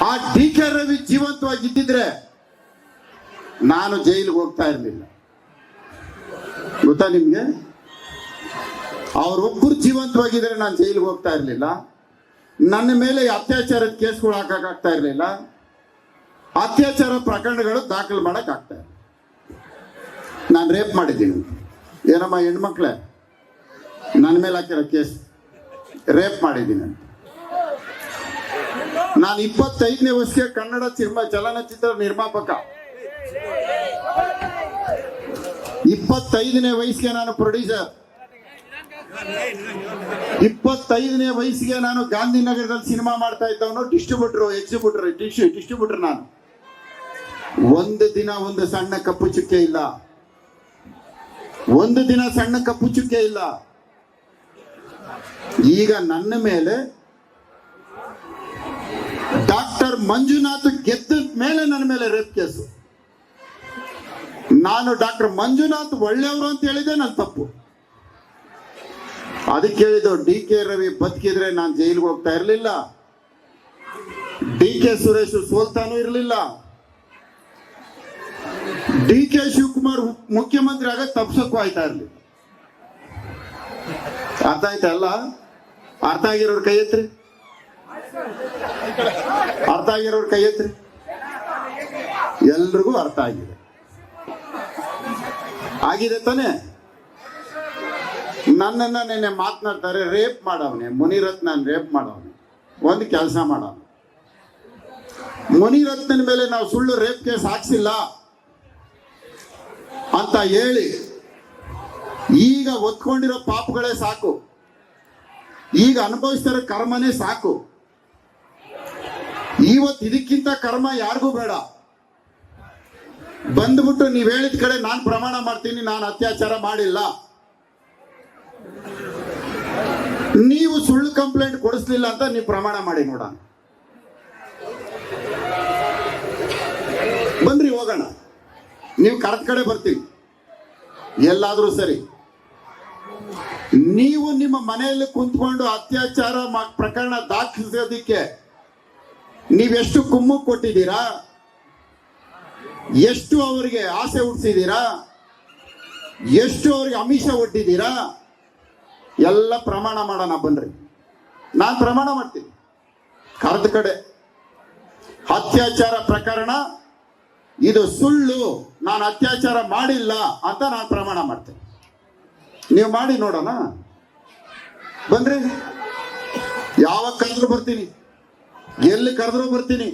ಆ D K Ravi ಜೀವಂತವಾಗಿದ್ದಿದ್ರೆ ನಾನು ಜೈಲಿಗೆ ಹೋಗ್ತಾ ಇರಲಿಲ್ಲ. ಗೊತ್ತಾ ನಿಮ್ಗೆ? ಅವರೊಬ್ಬರು ಜೀವಂತವಾಗಿದ್ರೆ ನಾನು ಜೈಲಿಗೆ ಹೋಗ್ತಾ ಇರಲಿಲ್ಲ. ನನ್ನ ಮೇಲೆ ಅತ್ಯಾಚಾರದ ಕೇಸ್ಗಳು ಹಾಕಕ್ಕಾಗ್ತಾ ಇರಲಿಲ್ಲ. ಅತ್ಯಾಚಾರ ಪ್ರಕರಣಗಳು ದಾಖಲು ಮಾಡಕ್ ಆಗ್ತಾ ಇಲ್ಲ. ನಾನು ರೇಪ್ ಮಾಡಿದ್ದೀನಿ. ಏನಮ್ಮ ಹೆಣ್ಮಕ್ಳೆ, ನನ್ನ ಮೇಲೆ ಹಾಕಿರೋ ಕೇಸ್ ರೇಪ್ ಮಾಡಿದ್ದೀನಿ ಅಂತ. ನಾನು 25ನೇ ವರ್ಷಕ್ಕೆ ಕನ್ನಡ ಚಲನಚಿತ್ರ ನಿರ್ಮಾಪಕ. 25ನೇ ವಯಸ್ಸಿಗೆ ನಾನು ಪ್ರೊಡ್ಯೂಸರ್. 25ನೇ ವಯಸ್ಸಿಗೆ ನಾನು ಗಾಂಧಿನಗರದಲ್ಲಿ ಸಿನಿಮಾ ಮಾಡ್ತಾ ಇದ್ದವನು. ಡಿಸ್ಟ್ರಿಬ್ಯೂಟರ್ ನಾನು. ಒಂದು ದಿನ ಒಂದು ಸಣ್ಣ ಕಪ್ಪು ಚುಕ್ಕೆ ಇಲ್ಲ. ಒಂದು ದಿನ ಸಣ್ಣ ಕಪ್ಪು ಚುಕ್ಕೆ ಇಲ್ಲ. ಈಗ ನನ್ನ ಮೇಲೆ ಡಾಕ್ಟರ್ ಮಂಜುನಾಥ್ ಗೆದ್ದ ಮೇಲೆ ನನ್ನ ಮೇಲೆ ರೇಪ್ ಕೇಸು. ನಾನು ಡಾಕ್ಟರ್ ಮಂಜುನಾಥ್ ಒಳ್ಳೆಯವರು ಅಂತ ಹೇಳಿದೆ, ನನ್ನ ತಪ್ಪು. ಅದಕ್ಕೆ ಹೇಳಿದ್ದು, ಡಿ ಕೆ ರವಿ ಬದುಕಿದ್ರೆ ನಾನು ಜೈಲಿಗೆ ಹೋಗ್ತಾ ಇರಲಿಲ್ಲ. ಡಿ ಕೆ ಸುರೇಶ್ ಸೋಲ್ತಾನೂ ಇರಲಿಲ್ಲ. ಡಿ ಕೆ ಶಿವಕುಮಾರ್ ಮುಖ್ಯಮಂತ್ರಿ ಆಗ ತಪ್ಸಕ್ಕೂ ಆಯ್ತಾ ಇರಲಿಲ್ಲ. ಅರ್ಥ ಆಯ್ತಾ? ಅಲ್ಲ, ಅರ್ಥ ಆಗಿರೋರು ಕೈ ಎತ್ರಿ. ಅರ್ಥ ಆಗಿರೋರು ಕೈ ಎತ್ರಿ. ಎಲ್ರಿಗೂ ಅರ್ಥ ಆಗಿದೆ. ಆಗಿದೆ ತಾನೆ? ನನ್ನನ್ನ ನೆನ್ನೆ ಮಾತನಾಡ್ತಾರೆ, ರೇಪ್ ಮಾಡವನೆ ಮುನಿರತ್ನ, ರೇಪ್ ಮಾಡವನೆ. ಒಂದು ಕೆಲಸ ಮಾಡವ, ಮುನಿರತ್ನನ ಮೇಲೆ ನಾವು ಸುಳ್ಳು ರೇಪ್ ಕೇಸ್ ಹಾಕ್ಸಿಲ್ಲ ಅಂತ ಹೇಳಿ ಈಗ ಒತ್ಕೊಂಡಿರೋ ಪಾಪಗಳೇ ಸಾಕು. ಈಗ ಅನುಭವಿಸ್ತಿರೋ ಕರ್ಮನೇ ಸಾಕು. ಇವತ್ತು ಇದಕ್ಕಿಂತ ಕರ್ಮ ಯಾರಿಗೂ ಬೇಡ. ಬಂದ್ಬಿಟ್ಟು ನೀವ್ ಹೇಳಿದ ಕಡೆ ನಾನು ಪ್ರಮಾಣ ಮಾಡ್ತೀನಿ, ನಾನು ಅತ್ಯಾಚಾರ ಮಾಡಿಲ್ಲ. ನೀವು ಸುಳ್ಳು ಕಂಪ್ಲೇಂಟ್ ಕೊಡಿಸ್ಲಿಲ್ಲ ಅಂತ ನೀವು ಪ್ರಮಾಣ ಮಾಡಿ ನೋಡೋಣ. ಬನ್ರಿ ಹೋಗೋಣ. ನೀವು ಕರೆದ ಕಡೆ ಬರ್ತೀವಿ, ಎಲ್ಲಾದ್ರೂ ಸರಿ. ನೀವು ನಿಮ್ಮ ಮನೆಯಲ್ಲಿ ಕುಂತ್ಕೊಂಡು ಅತ್ಯಾಚಾರ ಪ್ರಕರಣ ದಾಖಲಿಸೋದಿಕ್ಕೆ ನೀವೆಷ್ಟು ಕುಮ್ಮು ಕೊಟ್ಟಿದ್ದೀರಾ, ಎಷ್ಟು ಅವರಿಗೆ ಆಸೆ ಹುಟ್ಟಿಸಿದ್ದೀರಾ, ಎಷ್ಟು ಅವರಿಗೆ ಆಮಿಷ ಒಡ್ಡಿದ್ದೀರಾ, ಎಲ್ಲ ಪ್ರಮಾಣ ಮಾಡೋಣ. ಬನ್ರಿ, ನಾನು ಪ್ರಮಾಣ ಮಾಡ್ತೀನಿ. ಕರೆದ ಕಡೆ ಅತ್ಯಾಚಾರ ಪ್ರಕರಣ ಇದು ಸುಳ್ಳು, ನಾನು ಅತ್ಯಾಚಾರ ಮಾಡಿಲ್ಲ ಅಂತ ನಾನು ಪ್ರಮಾಣ ಮಾಡ್ತೇನೆ. ನೀವು ಮಾಡಿ ನೋಡೋಣ. ಬನ್ರಿ, ಯಾವಾಗ ಕರೆದ್ರು ಬರ್ತೀನಿ, ಎಲ್ಲಿ ಕರೆದ್ರು ಬರ್ತೀನಿ.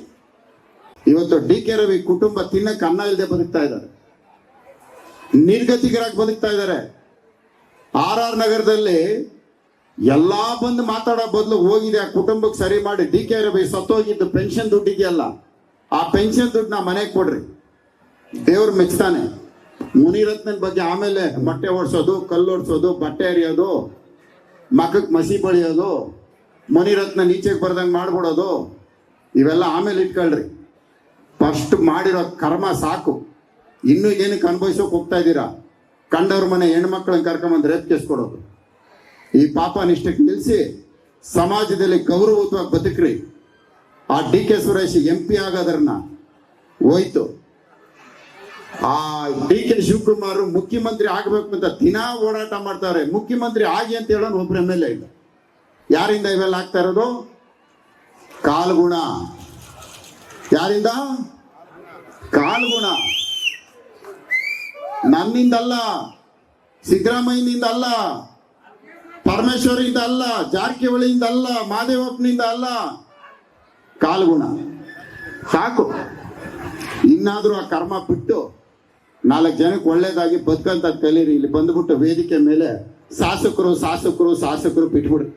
ಇವತ್ತು ಡಿ ಕೆ ರವಿ ಕುಟುಂಬ ತಿನ್ನಕ್ಕೆ ಅನ್ನ ಇಲ್ಲದೆ ಬದುಕ್ತಾ ಇದ್ದಾರೆ, ನಿರ್ಗತಿಕರಾಗಿ ಬದುಕ್ತಾ ಇದ್ದಾರೆ. RR ನಗರದಲ್ಲಿ ಎಲ್ಲಾ ಬಂದು ಮಾತಾಡೋ ಬದಲು ಹೋಗಿದೆ ಆ ಕುಟುಂಬಕ್ಕೆ ಸರಿ ಮಾಡಿ. ಡಿ ಕೆ ರವಿ ಸತ್ತೋಗಿದ್ದು ಪೆನ್ಷನ್ ದುಡ್ಡು ಇದೆಯಲ್ಲ, ಆ ಪೆನ್ಷನ್ ದುಡ್ಡು ನಾ ಮನೆಗೆ ಕೊಡ್ರಿ, ದೇವ್ರು ಮೆಚ್ತಾನೆ. ಮುನಿರತ್ನನ ಬಗ್ಗೆ ಆಮೇಲೆ ಮೊಟ್ಟೆ ಓಡಿಸೋದು, ಕಲ್ಲು ಓಡಿಸೋದು, ಬಟ್ಟೆ ಎರಿಯೋದು, ಮಕ್ಕಕ್ಕೆ ಮಸಿ ಬಳಿಯೋದು, ಮುನಿರತ್ನ ನೀಚೆಗೆ ಬರ್ದಂಗೆ ಮಾಡ್ಬಿಡೋದು, ಇವೆಲ್ಲ ಆಮೇಲೆ ಇಟ್ಕೊಳ್ರಿ. ಫಸ್ಟ್ ಮಾಡಿರೋ ಕರ್ಮ ಸಾಕು. ಇನ್ನೂ ಏನಕ್ಕೆ ಅನುಭವಿಸೋಕೆ ಹೋಗ್ತಾ ಇದ್ದೀರಾ? ಕಂಡವ್ರ ಮನೆ ಹೆಣ್ಮಕ್ಳನ್ನ ಕರ್ಕೊಂಬಂದು ರೇಪ್ ಕೇಸ್ ಕೊಡೋದು. ಈ ಪಾಪ ನಿಷ್ಠಕ್ಕೆ ನಿಲ್ಲಿಸಿ ಸಮಾಜದಲ್ಲಿ ಗೌರವಯುತವಾಗಿ ಬದುಕ್ರಿ. ಆ ಡಿ ಕೆ ಸುರೇಶ್ MP ಆಗೋದ್ರನ್ನ ಹೋಯ್ತು. ಆ ಡಿ ಕೆ ಶಿವಕುಮಾರ್ ಮುಖ್ಯಮಂತ್ರಿ ಆಗ್ಬೇಕು ಅಂತ ದಿನಾ ಓಡಾಟ ಮಾಡ್ತಾರೆ. ಮುಖ್ಯಮಂತ್ರಿ ಆಗಿ ಅಂತ ಹೇಳೋನು ಒಬ್ರು MLA ಇಲ್ಲ. ಯಾರಿಂದ ಇವೆಲ್ಲ ಆಗ್ತಾ ಇರೋದು? ಕಾಲ್ಗುಣ. ಯಾರಿಂದ? ಕಾಲ್ಗುಣ. ನನ್ನಿಂದಲ್ಲ, ಸಿದ್ದರಾಮಯ್ಯನಿಂದ ಅಲ್ಲ, ಪರಮೇಶ್ವರಿಂದ ಅಲ್ಲ, ಜಾರಕಿಹೊಳಿಯಿಂದ ಅಲ್ಲ, ಮಾದೇವಪ್ಪನಿಂದ ಅಲ್ಲ, ಕಾಲ್ಗುಣ. ಸಾಕು. ಇನ್ನಾದ್ರೂ ಆ ಕರ್ಮ ಬಿಟ್ಟು 4 ಜನಕ್ಕೆ ಒಳ್ಳೇದಾಗಿ ಬದುಕಂತ ಕಲೀರಿ. ಇಲ್ಲಿ ಬಂದ್ಬಿಟ್ಟು ವೇದಿಕೆ ಮೇಲೆ ಶಾಸಕರು ಬಿಟ್ಬಿಡ್ರಿ.